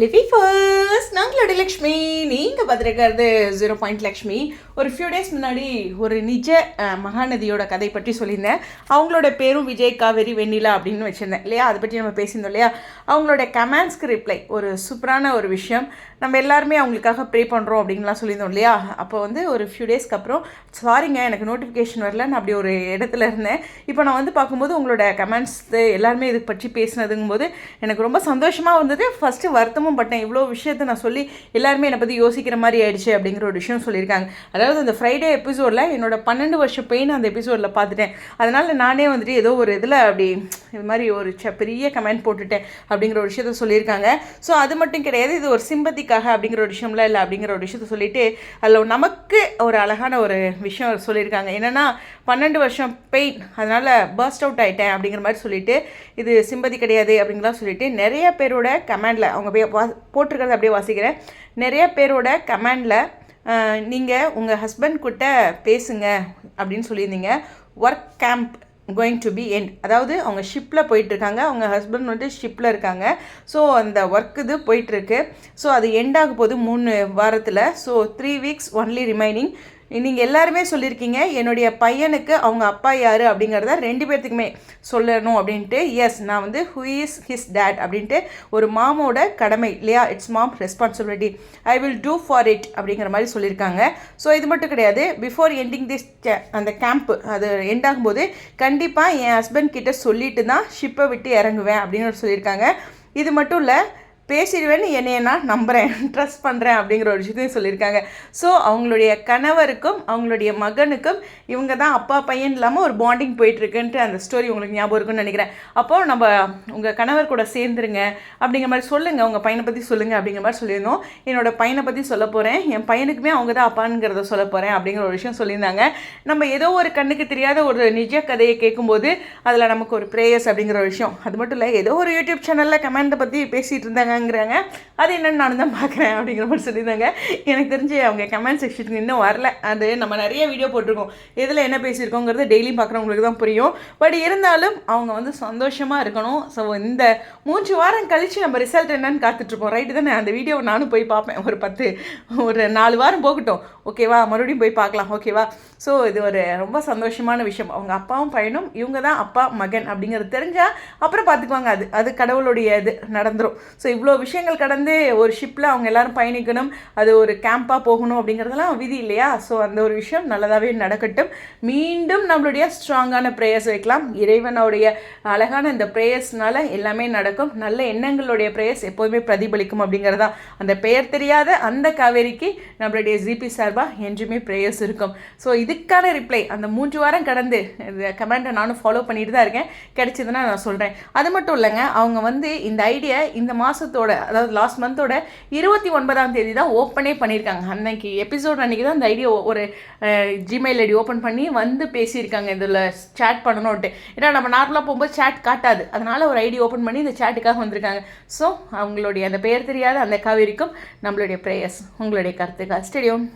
Livy first நாங்களோட Lakshmi நீங்கள் பார்த்துருக்கிறது 0 லக்ஷ்மி. ஒரு few days முன்னாடி ஒரு நிஜ மகாநதியோட கதை பற்றி சொல்லியிருந்தேன். அவங்களோட பேரும் விஜய், காவேரி, வெண்ணிலா அப்படின்னு வச்சுருந்தேன் இல்லையா. அதை பற்றி நம்ம பேசியிருந்தோம் இல்லையா. அவங்களோட கமெண்ட்ஸ்க்கு ரிப்ளை ஒரு சூப்பரான ஒரு விஷயம். நம்ம எல்லாருமே அவங்களுக்காக ப்ரே பண்ணுறோம் அப்படின்லாம் சொல்லியிருந்தோம் இல்லையா. அப்போ வந்து ஒரு ஃபியூ டேஸ்க்கு அப்புறம் சாரிங்க எனக்கு நோட்டிஃபிகேஷன் வரல, நான் அப்படி ஒரு இடத்துல இருந்தேன். இப்போ நான் வந்து பார்க்கும்போது உங்களோட கமெண்ட்ஸ் எல்லாருமே இதை பற்றி பேசினதுங்கும் போது எனக்கு ரொம்ப சந்தோஷமாக வந்தது. ஃபஸ்ட்டு வருத்தமும் பட்டேன். இவ்வளோ விஷயத்தை நான் சொல்லி எல்லாருமே என்னை பற்றி யோசிக்கிற மாதிரி ஆயிடுச்சு அப்படிங்கிற ஒரு விஷயம் சொல்லியிருக்காங்க. அதாவது அந்த ஃப்ரைடே எபிசோடில் என்னோட 12 வருஷம் பெயின் அந்த எபிசோடில் பார்த்துட்டேன். அதனால் நானே வந்துட்டு ஏதோ ஒரு இதில் அப்படி இது மாதிரி ஒரு பெரிய கமெண்ட் போட்டுட்டேன் அப்படிங்கிற ஒரு விஷயத்த சொல்லியிருக்காங்க. ஸோ அது மட்டும் கிடையாது, இது ஒரு சிம்பத்திக்காக அப்படிங்கிற ஒரு விஷயம்லாம் இல்லை அப்படிங்கிற ஒரு விஷயத்த சொல்லிட்டு அதில் நமக்கு ஒரு அழகான ஒரு விஷயம் சொல்லியிருக்காங்க. என்னென்னா 12 வருஷம் பெயின், அதனால் பர்ஸ்ட் அவுட் ஆகிட்டேன் அப்படிங்கிற மாதிரி சொல்லிட்டு இது சிம்பதி கிடையாது அப்படிங்கலாம் சொல்லிட்டு நிறைய பேரோட கமெண்டில் அவங்க போட்டிருக்கிறத அப்படியே வாசிக்கிறேன். நிறைய பேரோட கமெண்டில் நீங்கள் உங்கள் ஹஸ்பண்ட் கிட்ட பேசுங்க அப்படின்னு சொல்லியிருந்தீங்க. Work camp going to be end, அதாவது அவங்க ஷிப்பில் போயிட்டுருக்காங்க, அவங்க ஹஸ்பண்ட் வந்து ஷிப்பில் இருக்காங்க. ஸோ அந்த ஒர்க் இது போயிட்டுருக்கு. ஸோ அது எண்ட் ஆக போகுது 3 வாரத்தில். So 3 weeks only remaining. நீங்கள் எல்லாருமே சொல்லியிருக்கீங்க என்னுடைய பையனுக்கு அவங்க அப்பா யார் அப்படிங்கிறத 2 பேர்த்துக்குமே சொல்லணும் அப்படின்ட்டு. எஸ், நான் வந்து ஹூ இஸ் ஹிஸ் டேட் அப்படின்ட்டு ஒரு மாமோட கடமை இல்லையா. It's mom responsibility, I will do for it அப்படிங்கிற மாதிரி சொல்லியிருக்காங்க. ஸோ இது மட்டும் கிடையாது, பிஃபோர் எண்டிங் திஸ் அந்த கேம்ப்பு அது எண்ட் ஆகும்போது கண்டிப்பாக என் ஹஸ்பண்ட் கிட்ட சொல்லிட்டு தான் ஷிப்பை விட்டு இறங்குவேன் அப்படின்னு சொல்லியிருக்காங்க. இது மட்டும் இல்லை, பேசிடுவேன்னு என்னைய நான் நம்புகிறேன், ட்ரஸ்ட் பண்ணுறேன் அப்படிங்கிற ஒரு விஷயத்தையும் சொல்லியிருக்காங்க. ஸோ அவங்களுடைய கணவருக்கும் அவங்களுடைய மகனுக்கும் இவங்க தான் அப்பா பையன் இல்லாமல் ஒரு பாண்டிங் போயிட்டுருக்குன்ட்டு அந்த ஸ்டோரி உங்களுக்கு ஞாபகம் இருக்குன்னு நினைக்கிறேன். அப்போது நம்ம உங்கள் கணவர் கூட சேர்ந்துருங்க அப்படிங்கிற மாதிரி சொல்லுங்கள், உங்கள் பையனை பற்றி சொல்லுங்கள் அப்படிங்கிற மாதிரி சொல்லியிருந்தோம். என்னோடய பையனை பற்றி சொல்ல போகிறேன், என் பையனுக்குமே அவங்க தான் அப்பாங்கிறத சொல்ல போகிறேன் அப்படிங்கிற ஒரு விஷயம் சொல்லியிருந்தாங்க. நம்ம ஏதோ ஒரு கண்ணுக்கு தெரியாத ஒரு நிஜ கதையை கேட்கும்போது அதில் நமக்கு ஒரு ப்ரேயர்ஸ் அப்படிங்கிற ஒரு விஷயம். அது மட்டும் இல்லை, ஏதோ ஒரு யூடியூப் சேனலில் கமெண்ட்டை பற்றி பேசிகிட்டு இருந்தாங்க, அது என்னென்னு நான் தான் பார்க்குறேன் அப்படிங்கிற மாதிரி சொல்லியிருந்தாங்க. எனக்கு தெரிஞ்சு அவங்க கமெண்ட் செக்ஷனுக்கு இன்னும் வரல. அது நம்ம நிறைய வீடியோ போட்டிருக்கோம், எதில் என்ன பேசியிருக்கோங்கிறது டெய்லியும் பார்க்குறவங்களுக்கு தான் புரியும். பட் இருந்தாலும் அவங்க வந்து சந்தோஷமாக இருக்கணும். ஸோ இந்த 3 வாரம் கழித்து நம்ம ரிசல்ட் என்னன்னு காத்துட்ருப்போம், ரைட்டு தானே. அந்த வீடியோவை நானும் போய் பார்ப்பேன். ஒரு 4 வாரம் போகட்டும், ஓகேவா, மறுபடியும் போய் பார்க்கலாம், ஓகேவா. ஸோ இது ஒரு ரொம்ப சந்தோஷமான விஷயம். அவங்க அப்பாவும் பையனும் இவங்க தான் அப்பா மகன் அப்படிங்கிறது தெரிஞ்சால் அப்புறம் பார்த்துக்குவாங்க. அது கடவுளுடைய இது நடந்துடும். ஸோ இவ்வளோ விஷயங்கள் கடந்து ஒரு ஷிப்பில் அவங்க எல்லோரும் பயணிக்கணும், அது ஒரு கேம்பாக போகணும் அப்படிங்கிறதெல்லாம் விதி இல்லையா. ஸோ அந்த ஒரு விஷயம் நல்லதாகவே நடக்கட்டும். மீண்டும் நம்மளுடைய ஸ்ட்ராங்கான ப்ரேயர்ஸ் வைக்கலாம். இறைவனுடைய அழகான இந்த ப்ரேயர்ஸ்னால எல்லாமே நடக்கும். நல்ல எண்ணங்களுடைய ப்ரேயர்ஸ் எப்போதுமே பிரதிபலிக்கும் அப்படிங்கிறதா. அந்த பெயர் தெரியாத அந்த காவேரிக்கு நம்மளுடைய ஜிபி சார்பாக என்றுமே ப்ரேயர்ஸ் இருக்கும். ஸோ இதுக்கான ரிப்ளை அந்த 3 வாரம் கடந்து இந்த கமெண்ட்டை நானும் ஃபாலோ பண்ணிட்டு தான் இருக்கேன். கிடைச்சதுன்னா நான் சொல்கிறேன். அது மட்டும் இல்லைங்க, அவங்க வந்து இந்த ஐடியா இந்த மாதத்தோட, அதாவது லாஸ்ட் மந்தோட 29ஆம் தேதி தான் ஓப்பனே பண்ணியிருக்காங்க. அன்னைக்கு எபிசோட் அன்றைக்கி தான் இந்த ஐடியா ஒரு ஜிமெயில் ஐடி ஓப்பன் பண்ணி வந்து பேசியிருக்காங்க இதில் சேட் பண்ணணுன்ட்டு. ஏன்னா நம்ம நார்மலாக போகும்போது சேட் காட்டாது, அதனால் ஒரு ஐடி ஓப்பன் பண்ணி இந்த சேட்டுக்காக வந்திருக்காங்க. ஸோ அவங்களுடைய அந்த பெயர் தெரியாத அந்த காவேரிக்கும் நம்மளுடைய ப்ரேயர்ஸ். உங்களுடைய கருத்துக்கள் ஸ்டேடியம்.